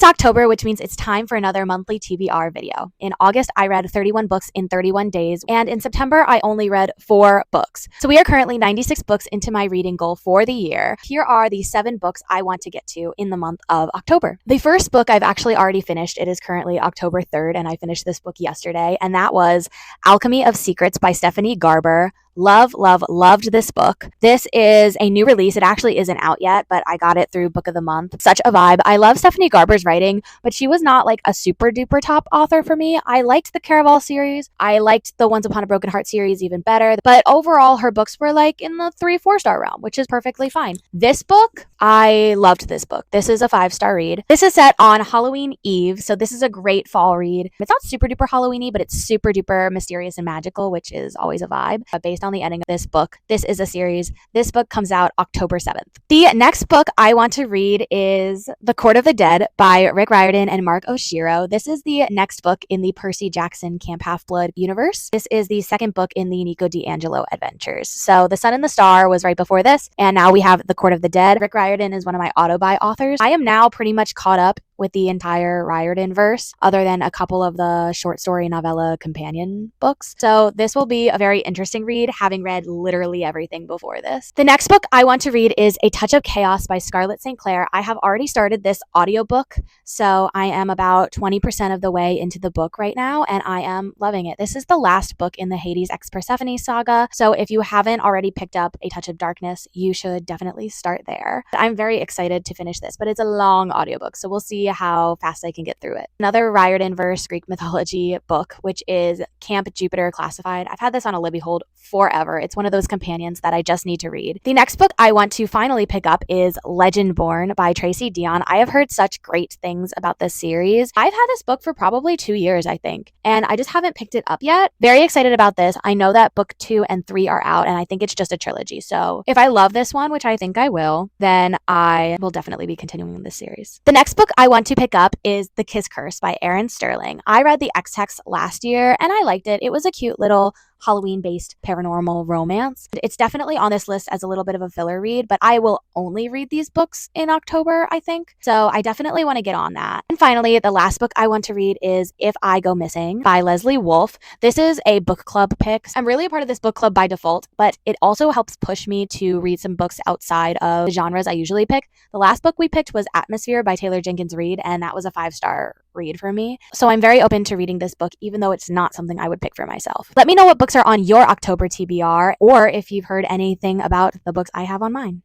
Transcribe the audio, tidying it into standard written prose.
It's October, which means it's time for another monthly TBR video. In August, I read 31 books in 31 days, and in September, I only read 4 books. So we are currently 96 books into my reading goal for the year. Here are the 7 books I want to get to in the month of October. The first book I've actually already finished. It is currently October 3rd, and I finished this book yesterday, and that was Alchemy of Secrets by Stephanie Garber. Loved this book. This is a new release. It actually isn't out yet, but I got it through Book of the Month. Such a vibe. I love Stephanie Garber's writing, but she was not like a super duper top author for me. I liked the Caraval series. I liked the Once Upon a Broken Heart series even better, but overall her books were like in the 3-4 star realm, which is perfectly fine. This book, I loved this book. This is a 5-star read. This is set on Halloween Eve, so this is a great fall read. It's not super duper Halloween-y, but it's super duper mysterious and magical, which is always a vibe. Based on the ending of this book, this is a series. This book comes out October 7th. The next book I want to read is The Court of the Dead by Rick Riordan and Mark Oshiro. This is the next book in the Percy Jackson Camp Half-Blood universe. This is the second book in the Nico D'Angelo adventures. So The Sun and the Star was right before this, and now we have The Court of the Dead. Rick Riordan is one of my auto-buy authors. I am now pretty much caught up with the entire Riordan verse, other than a couple of the short story novella companion books. So this will be a very interesting read, having read literally everything before this. The next book I want to read is A Touch of Chaos by Scarlett St. Clair. I have already started this audiobook, so I am about 20% of the way into the book right now, and I am loving it. This is the last book in the Hades x Persephone saga, so if you haven't already picked up A Touch of Darkness, you should definitely start there. I'm very excited to finish this, but it's a long audiobook, so we'll see how fast I can get through it. Another Riordan verse Greek mythology book, which is Camp Jupiter Classified. I've had this on a Libby hold forever. It's one of those companions that I just need to read. The next book I want to finally pick up is Legendborn by Tracy Deonn. I have heard such great things about this series. I've had this book for probably 2 years, I think, and I just haven't picked it up yet. Very excited about this. I know that book 2 and 3 are out, and I think it's just a trilogy. So if I love this one, which I think I will, then I will definitely be continuing this series. The next book I want to pick up is The Kiss Curse by Erin Sterling. I read the X-Text last year, and I liked it. It was a cute little Halloween-based paranormal romance. It's definitely on this list as a little bit of a filler read, but I will only read these books in October, I think. So I definitely want to get on that. And finally, the last book I want to read is If I Go Missing by Leslie Wolfe. This is a book club pick. I'm really a part of this book club by default, but it also helps push me to read some books outside of the genres I usually pick. The last book we picked was Atmosphere by Taylor Jenkins Reid, and that was a 5-star read for me. So I'm very open to reading this book, even though it's not something I would pick for myself. Let me know what books are on your October TBR, or if you've heard anything about the books I have on mine.